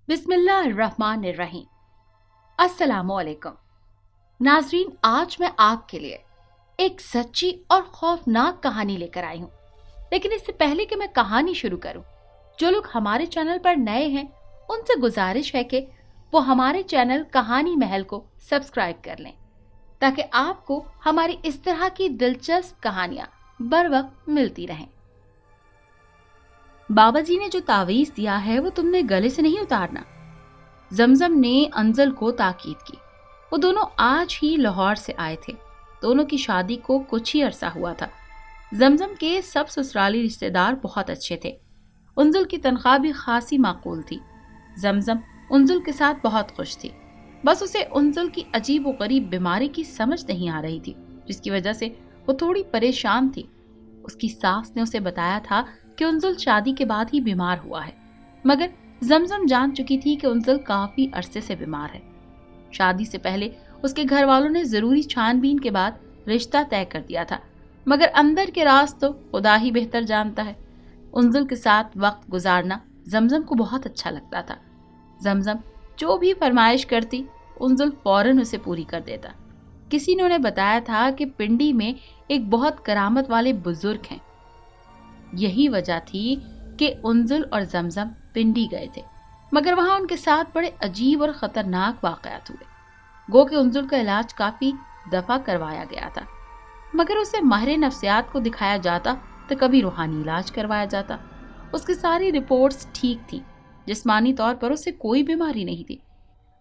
बिस्मिल्लाहिर्रहमानिर्रहीम। अस्सलामुअलैकुम नाजरीन, आज मैं आपके लिए एक सच्ची और खौफनाक कहानी लेकर आई हूँ। लेकिन इससे पहले कि मैं कहानी शुरू करूँ, जो लोग हमारे चैनल पर नए हैं उनसे गुजारिश है कि वो हमारे चैनल कहानी महल को सब्सक्राइब कर लें, ताकि आपको हमारी इस तरह की दिलचस्प कहानियां बर वक्त मिलती रहें। बाबा जी ने जो तावीज दिया है वो तुमने गले से नहीं उतारना। जमजम ने अंजल को ताकीद की। वो दोनों आज ही लाहौर से आए थे। दोनों की शादी को कुछ ही अरसा हुआ था। जमजम के सब ससुराली रिश्तेदार बहुत अच्छे थे। उंजुल की तनख्वाह भी खासी माकूल थी। जमजम उंजुल के साथ बहुत खुश थी। बस उसे उंजुल की अजीब व गरीब बीमारी की समझ नहीं आ रही थी, जिसकी वजह से वो थोड़ी परेशान थी। उसकी सास ने उसे बताया था कि उंजुल शादी के बाद ही बीमार हुआ है, मगर जमजम जान चुकी थी कि उंजुल काफी अरसे से बीमार है। शादी से पहले उसके घर वालों ने जरूरी छानबीन के बाद रिश्ता तय कर दिया था, मगर अंदर के राज तो खुदा ही बेहतर जानता है। उंजुल के साथ वक्त गुजारना जमजम को बहुत अच्छा लगता था। जमजम जो भी फरमाइश करती, उंजुल फौरन उसे पूरी कर देता। किसी ने उन्हें बताया था कि पिंडी में एक बहुत करामत वाले बुजुर्ग हैं। यही वजह थी कि उंजुल और जमजम पिंडी गए थे, मगर वहां उनके साथ बड़े अजीब और खतरनाक वाकयात हुए। गो के उंजुल का इलाज काफी दफा करवाया गया था, मगर उसे माहिर नफ्सियात को दिखाया जाता तो कभी रूहानी इलाज करवाया जाता। उसकी सारी रिपोर्ट्स ठीक थी, जिस्मानी तौर पर उसे कोई बीमारी नहीं थी,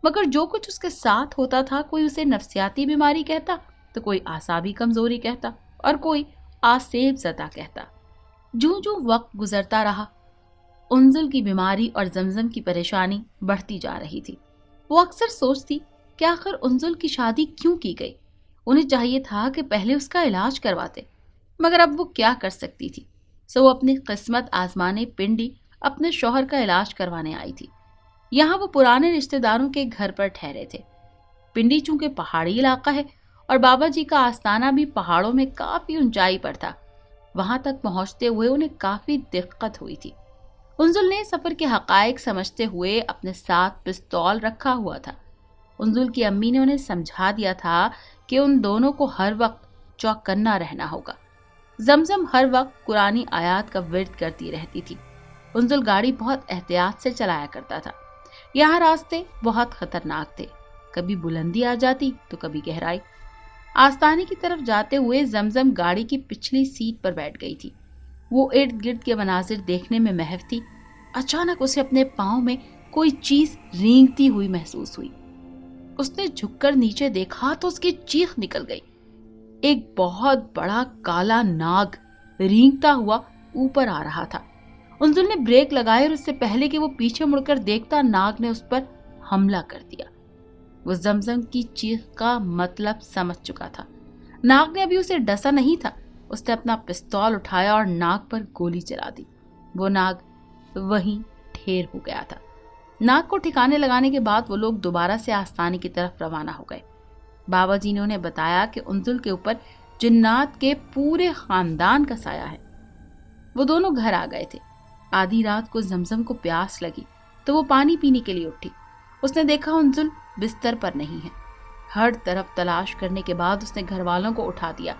मगर जो कुछ उसके साथ होता था, कोई उसे नफ्सियाती बीमारी कहता तो कोई आसाबी कमजोरी कहता और कोई आसेब ज़दा कहता। जो जो वक्त गुजरता रहा, उंजुल की बीमारी और जमजम की परेशानी बढ़ती जा रही थी। वो अक्सर सोचती कि आखिर उंजुल की शादी क्यों की गई। उन्हें चाहिए था कि पहले उसका इलाज करवाते, मगर अब वो क्या कर सकती थी। सो वो अपनी किस्मत आजमाने पिंडी अपने शौहर का इलाज करवाने आई थी। यहाँ वो पुराने रिश्तेदारों के घर पर ठहरे थे। पिंडी चूंकि पहाड़ी इलाका है और बाबा जी का आस्थाना भी पहाड़ों में काफी ऊंचाई पर था, वहां तक पहुंचते हुए उन्हें काफी दिक्कत हुई थी। उंजुल ने सफर के हकायक समझते हुए अपने साथ पिस्तौल रखा हुआ था। उंजुल की अम्मी ने उन्हें समझा दिया था कि उन दोनों को हर वक्त चौकन्ना रहना होगा। जमजम हर वक्त कुरानी आयात का विर्द करती रहती थी। उंजुल गाड़ी बहुत एहतियात से चलाया करता था। यहाँ रास्ते बहुत खतरनाक थे, कभी बुलंदी आ जाती तो कभी गहराई। आस्ताने की तरफ जाते हुए जमजम गाड़ी की पिछली सीट पर बैठ गई थी। वो इर्द गिर्द के मनाजिर देखने में महव थी। अचानक उसे अपने पांव में कोई चीज रेंगती हुई महसूस हुई। उसने झुककर नीचे देखा तो उसकी चीख निकल गई। एक बहुत बड़ा काला नाग रेंगता हुआ ऊपर आ रहा था। उंजुल ने ब्रेक लगाए और उससे पहले कि वो पीछे मुड़कर देखता, नाग ने उस पर हमला कर दिया। वो जमजम की चीख का मतलब समझ चुका था। नाग ने अभी उसे डसा नहीं था। उसने अपना पिस्तौल उठाया और नाग पर गोली चला दी। वो नाग वहीं ढेर हो गया था। नाग को ठिकाने लगाने के बाद वो लोग दोबारा से आस्थाने की तरफ रवाना हो गए। बाबा जी ने उन्हें बताया कि उंजुल के ऊपर जिन्नात के पूरे खानदान का साया है। वो दोनों घर आ गए थे। आधी रात को जमजम को प्यास लगी तो वो पानी पीने के लिए उठी। उसने देखा उंजुल बिस्तर पर नहीं है। हर तरफ तलाश करने के बाद उसने घर वालों को उठा दिया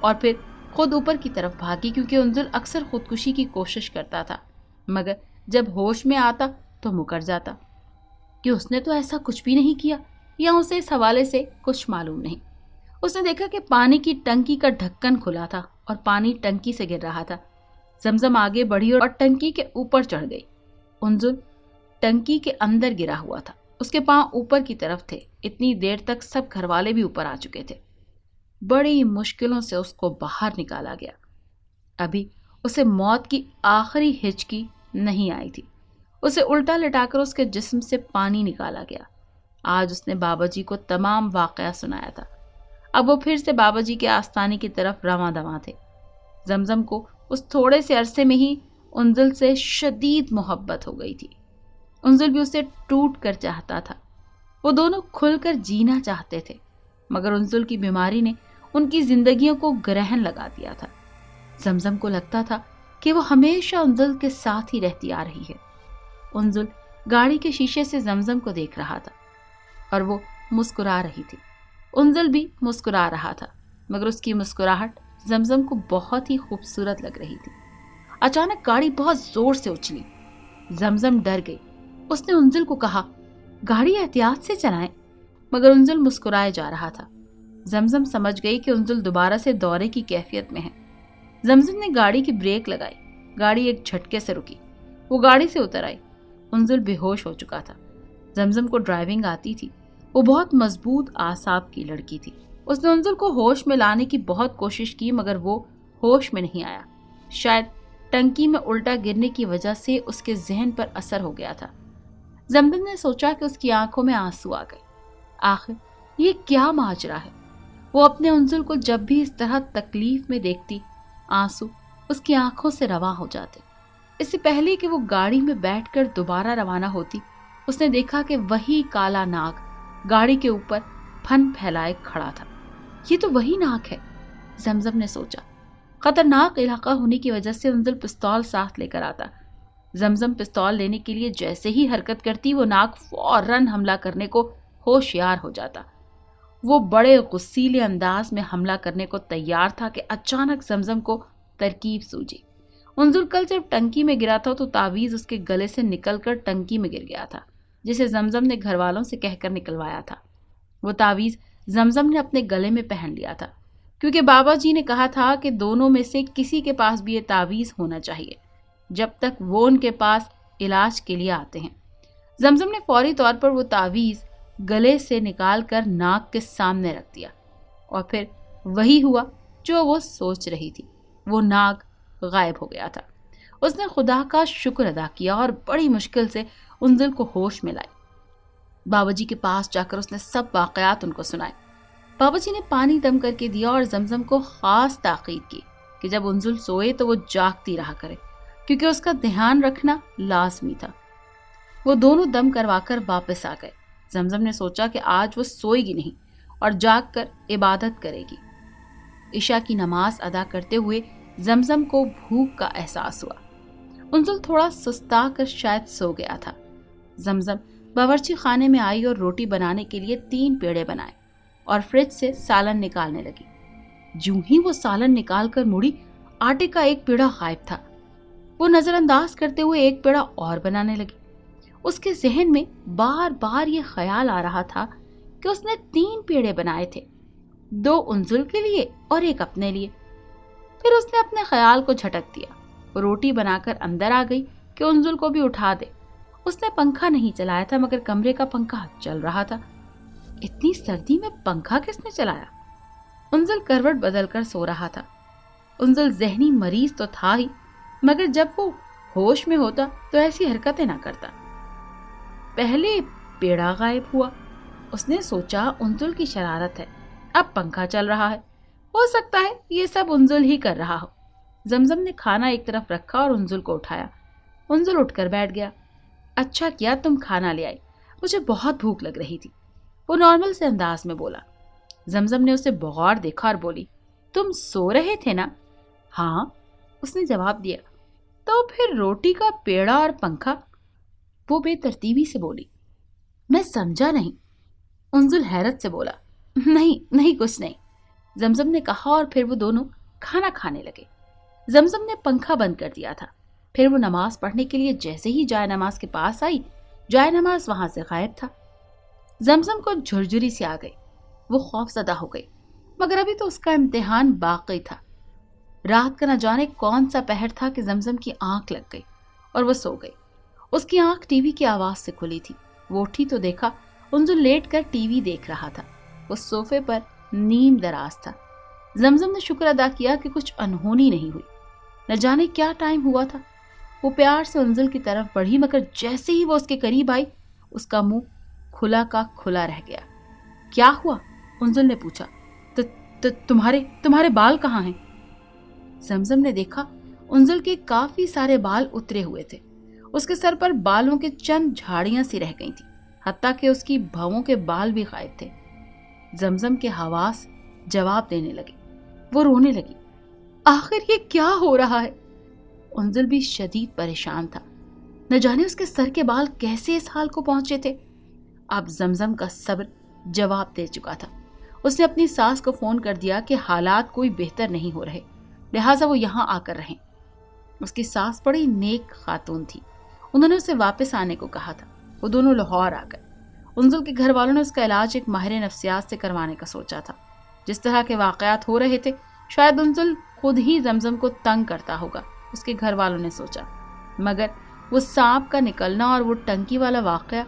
और फिर खुद ऊपर की तरफ भागी, क्योंकि उंजुल अक्सर खुदकुशी की कोशिश करता था, मगर जब होश में आता तो मुकर जाता कि उसने तो ऐसा कुछ भी नहीं किया, या उसे इस हवाले से कुछ मालूम नहीं। उसने देखा कि पानी की टंकी का ढक्कन खुला था और पानी टंकी से गिर रहा था। जमजम आगे बढ़ी और टंकी के ऊपर चढ़ गई। उंजुल टंकी के अंदर गिरा हुआ था। उसके पांव ऊपर की तरफ थे। इतनी देर तक सब घरवाले भी ऊपर आ चुके थे। बड़ी मुश्किलों से उसको बाहर निकाला गया। अभी उसे मौत की आखिरी हिचकी नहीं आई थी। उसे उल्टा लिटाकर उसके जिस्म से पानी निकाला गया। आज उसने बाबा जी को तमाम वाकया सुनाया था। अब वो फिर से बाबा जी के आस्थाने की तरफ रवां दवां थे। जमजम को उस थोड़े से अरसे में ही उंजुल से शदीद मोहब्बत हो गई थी। उंजुल भी उसे टूट कर चाहता था। वो दोनों खुलकर जीना चाहते थे, मगर उंजुल की बीमारी ने उनकी जिंदगियों को ग्रहण लगा दिया था। जमजम को लगता था कि वो हमेशा उंजुल के साथ ही रहती आ रही है। उंजुल गाड़ी के शीशे से जमजम को देख रहा था और वो मुस्कुरा रही थी। उंजल भी मुस्कुरा रहा था, मगर उसकी मुस्कुराहट जमजम को बहुत ही खूबसूरत लग रही थी। अचानक गाड़ी बहुत जोर से उछली। जमजम डर गई। उसने उंजल को कहा, गाड़ी एहतियात से चलाएं, मगर उंजल मुस्कुराए जा रहा था। जमजम समझ गई कि उंजल दोबारा से दौरे की कैफियत में है। जमजम ने गाड़ी की ब्रेक लगाई। गाड़ी एक झटके से रुकी। वो गाड़ी से उतर आई। उंजल बेहोश हो चुका था। जमजम को ड्राइविंग आती थी। वो बहुत मजबूत आसाब की लड़की थी। उसने उंजल को होश में लाने की बहुत कोशिश की, मगर वो होश में नहीं आया। शायद टंकी में उल्टा गिरने की वजह से उसके जहन पर असर हो गया था। जमजम ने सोचा कि उसकी आंखों में आंसू आ गए। आखिर ये क्या माजरा है। वो अपने उंजल को जब भी इस तरह तकलीफ में देखती, आंसू उसकी आंखों से रवा हो जाते। इससे पहले कि वो गाड़ी में बैठकर दोबारा रवाना होती, उसने देखा कि वही काला नाग गाड़ी के ऊपर फन फैलाए खड़ा था। ये तो वही नाग है, जमजम ने सोचा। खतरनाक इलाका होने की वजह से उंजल पिस्तौल साथ लेकर आता। जमजम पिस्तौल लेने के लिए जैसे ही हरकत करती, वो नाग फौरन हमला करने को होशियार हो जाता। वो बड़े गुस्सीले अंदाज में हमला करने को तैयार था कि अचानक जमजम को तरकीब सूझी। उंजुल कल जब टंकी में गिरा था तो तावीज उसके गले से निकलकर टंकी में गिर गया था, जिसे जमजम ने घर वालों से कहकर निकलवाया था। वो तावीज जमजम ने अपने गले में पहन लिया था, क्योंकि बाबा जी ने कहा था कि दोनों में से किसी के पास भी ये तावीज होना चाहिए जब तक वो उनके पास इलाज के लिए आते हैं। जमजम ने फौरी तौर पर वो तावीज गले से निकाल कर नाक के सामने रख दिया, और फिर वही हुआ जो वो सोच रही थी। वो नाग गायब हो गया था। उसने खुदा का शुक्र अदा किया और बड़ी मुश्किल से उंजुल को होश में लाई। बाबाजी के पास जाकर उसने सब वाकयात उनको सुनाए। बाबाजी ने पानी दम करके दिया और जमजम को खास ताकीद की कि जब उंजुल सोए तो वो जागती रहा करे, क्योंकि उसका ध्यान रखना लाजमी था। वो दोनों दम करवाकर वापस आ गए। जमजम ने सोचा कि आज वो सोएगी नहीं और जाग कर इबादत करेगी। इशा की नमाज अदा करते हुए जमजम को भूख का एहसास हुआ। उंजुल थोड़ा सुस्ता कर शायद सो गया था। जमजम बावर्ची खाने में आई और रोटी बनाने के लिए 3 पेड़े बनाए और फ्रिज से सालन निकालने लगी। जूं ही वो सालन निकाल कर मुड़ी, आटे का एक पेड़ा गायब था। वो नजरअंदाज करते हुए एक पेड़ा और बनाने लगी। उसके जहन में बार बार ये ख्याल आ रहा था कि उसने 3 पेड़े बनाए थे, 2 उंजुल के लिए और 1 अपने लिए। फिर उसने अपने ख्याल को झटक दिया। वो रोटी बनाकर अंदर आ गई कि उंजुल को भी उठा दे। उसने पंखा नहीं चलाया था, मगर कमरे का पंखा चल रहा था। इतनी सर्दी में पंखा किसने चलाया? उंजुल करवट बदलकर सो रहा था। उंजुल जहनी मरीज तो था ही, मगर जब वो होश में होता तो ऐसी हरकतें ना करता। पहले पेड़ा गायब हुआ। उसने सोचा उंजुल की शरारत है, अब पंखा चल रहा है, हो सकता है ये सब उंजुल ही कर रहा हो। जमजम ने खाना एक तरफ रखा और उंजुल को उठाया। उंजुल उठकर बैठ गया। अच्छा किया तुम खाना ले आई, मुझे बहुत भूख लग रही थी, वो नॉर्मल से अंदाज में बोला। जमजम ने उसे बगौर देखा और बोली, तुम सो रहे थे ना? हाँ, उसने जवाब दिया। तो फिर रोटी का पेड़ा और पंखा? वो बेतरतीबी से बोली। मैं समझा नहीं। उंजुल हैरत से बोला, नहीं नहीं कुछ नहीं, जमजम ने कहा, और फिर वो दोनों खाना खाने लगे। जमजम ने पंखा बंद कर दिया था। फिर वो नमाज पढ़ने के लिए जैसे ही जाए नमाज के पास आई, जाए नमाज वहां से गायब था। जमजम को झुरझुरी से आ गई। वो खौफजदा हो गई, मगर अभी तो उसका इम्तिहान बाकी था। रात का न जाने कौन सा पहर था कि जमजम की आंख लग गई और वो सो गई। उसकी आंख टीवी की आवाज से खुली थी। वो उठी तो देखा उंजुल लेट कर टीवी देख रहा था। वो सोफे पर नीम दराज था। जमजम ने शुक्र अदा किया कि कुछ अनहोनी नहीं हुई। न जाने क्या टाइम हुआ था। वो प्यार से उंजुल की तरफ बढ़ी, मगर जैसे ही वो उसके करीब आई, उसका मुंह खुला का खुला रह गया। क्या हुआ? उंजुल ने पूछा। तुम्हारे बाल कहाँ हैं? जमजम ने देखा उंजुल के काफी सारे बाल उतरे हुए थे। उसके सर पर बालों के चंद झाड़ियां सी रह गई थी, हत्ता कि उसकी भवों के बाल भी गायब थे। जमजम के हवास जवाब देने लगे। वो रोने लगी। आखिर ये क्या हो रहा है? उंजुल भी शदीद परेशान था। نہ جانے اس کے سر کے بال کیسے اس حال کو پہنچے تھے۔ اب زمزم کا صبر جواب دے چکا تھا۔ اس نے اپنی ساس کو فون کر دیا کہ حالات کوئی بہتر نہیں ہو رہے، لہٰذا وہ یہاں آ کر رہیں۔ اس کی ساس بڑی نیک خاتون تھی، انہوں نے اسے واپس آنے کو کہا تھا۔ وہ دونوں لاہور آ گئے۔ انزل کے گھر والوں نے اس کا علاج ایک ماہر نفسیات سے کروانے کا سوچا تھا۔ جس طرح کے واقعات ہو رہے تھے شاید انزل خود ہی زمزم کو تنگ کرتا ہوگا، اس کے گھر والوں نے سوچا، مگر وہ سانپ کا نکلنا اور وہ ٹنکی والا واقعہ،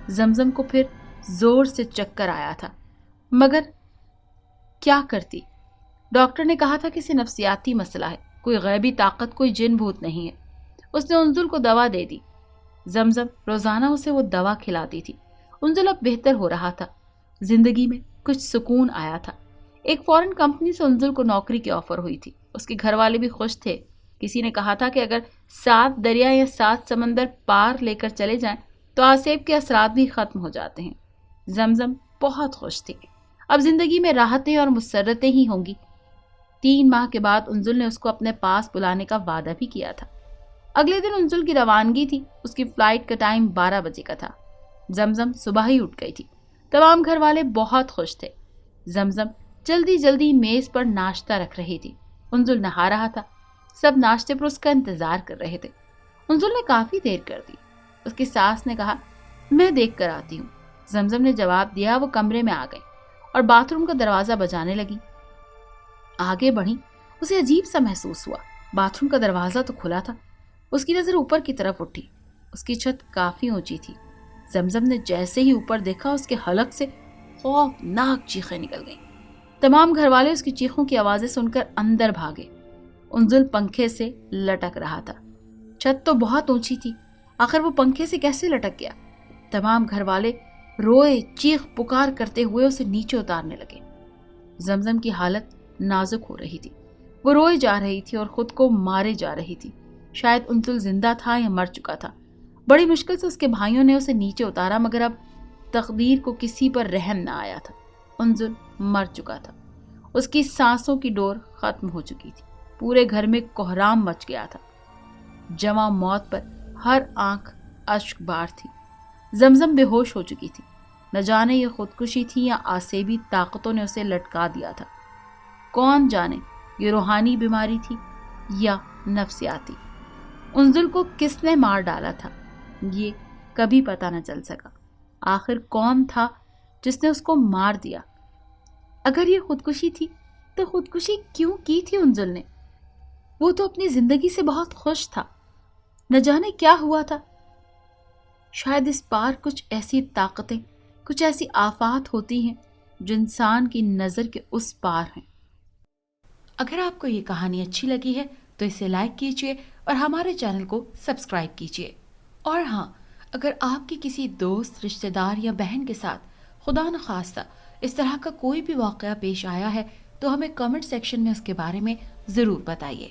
زمزم کو پھر زور سے چکر آیا تھا۔ مگر کیا کرتی؟ ڈاکٹر نے کہا تھا کہ اسے نفسیاتی مسئلہ ہے، کوئی غیبی طاقت، کوئی جن بھوت نہیں ہے۔ اس نے انزل کو دوا دے دی۔ زمزم روزانہ اسے وہ دوا کھلاتی تھی۔ انزل اب بہتر ہو رہا تھا، زندگی میں کچھ سکون آیا تھا۔ ایک فورن کمپنی سے انزل کو نوکری کی آفر ہوئی تھی۔ اس کے گھر والے بھی خوش تھے۔ کسی نے کہا تھا کہ اگر 7 دریا یا 7 سمندر پار لے کر چلے جائیں تو آسیب کے اثرات بھی ختم ہو جاتے ہیں۔ زمزم بہت خوش تھی۔ اب زندگی میں راحتیں اور مسرتیں ہی ہوں گی۔ 3 ماہ کے بعد انزل نے اس کو اپنے پاس بلانے کا وعدہ بھی کیا تھا۔ اگلے دن انزل کی روانگی تھی۔ اس کی فلائٹ کا ٹائم 12 بجے کا تھا۔ زمزم صبح ہی اٹھ گئی تھی۔ تمام گھر والے بہت خوش تھے۔ زمزم جلدی جلدی میز پر ناشتہ رکھ رہی تھی۔ انزل نہا رہا تھا۔ سب ناشتے پر اس کا انتظار کر رہے تھے۔ انزل نے کافی دیر کر دی۔ اس کی ساس نے کہا، میں دیکھ کر آتی ہوں۔ زمزم نے جواب دیا۔ وہ کمرے میں آ گئی اور باتھ روم کا دروازہ بجانے لگی۔ آگے بڑھی، اسے عجیب سا محسوس ہوا۔ باتھ روم کا دروازہ تو کھلا تھا۔ اس کی نظر اوپر کی طرف اٹھی۔ اس کی چھت کافی اونچی تھی۔ زمزم نے جیسے ہی اوپر دیکھا اس کے حلق سے خوفناک چیخیں نکل گئیں۔ تمام گھر والے اس کی چیخوں کی آوازیں سن کر اندر بھاگے۔ انزل پنکھے سے لٹک رہا تھا۔ چھت تو بہت اونچی تھی، آخر وہ پنکھے سے کیسے لٹک گیا؟ تمام گھر والے روئے چیخ پکار کرتے ہوئے اسے نیچے اتارنے لگے۔ زمزم کی حالت نازک ہو رہی تھی۔ وہ روئے جا رہی تھی اور خود کو مارے جا رہی تھی۔ شاید انزل زندہ تھا یا مر چکا تھا۔ بڑی مشکل سے اس کے بھائیوں نے اسے نیچے اتارا، مگر اب تقدیر کو کسی پر رحم نہ آیا تھا۔ انزل مر چکا تھا۔ اس کی سانسوں کی ڈور ختم ہو چکی تھی۔ پورے گھر میں کوہرام مچ گیا تھا۔ جواں موت پر ہر آنکھ اشک بار تھی۔ زمزم بے ہوش ہو چکی تھی۔ نہ جانے یہ خودکشی تھی یا آسیبی طاقتوں نے اسے لٹکا دیا تھا۔ کون جانے یہ روحانی بیماری تھی یا نفسیاتی۔ انزل کو کس نے مار ڈالا تھا یہ کبھی پتہ نہ چل سکا۔ آخر کون تھا جس نے اس کو مار دیا؟ اگر یہ خودکشی تھی تو خودکشی کیوں کی تھی انزل نے؟ وہ تو اپنی زندگی سے بہت خوش تھا۔ نہ جانے کیا ہوا تھا۔ شاید اس پار کچھ ایسی طاقتیں، کچھ ایسی آفات ہوتی ہیں جو انسان کی نظر کے اس پار ہیں۔ اگر آپ کو یہ کہانی اچھی لگی ہے تو اسے لائک کیجیے اور ہمارے چینل کو سبسکرائب کیجیے۔ اور ہاں، اگر آپ کی کسی دوست، رشتہ دار یا بہن کے ساتھ خدا نخواستہ اس طرح کا کوئی بھی واقعہ پیش آیا ہے تو ہمیں کمنٹ سیکشن میں اس کے بارے میں ضرور بتائیے۔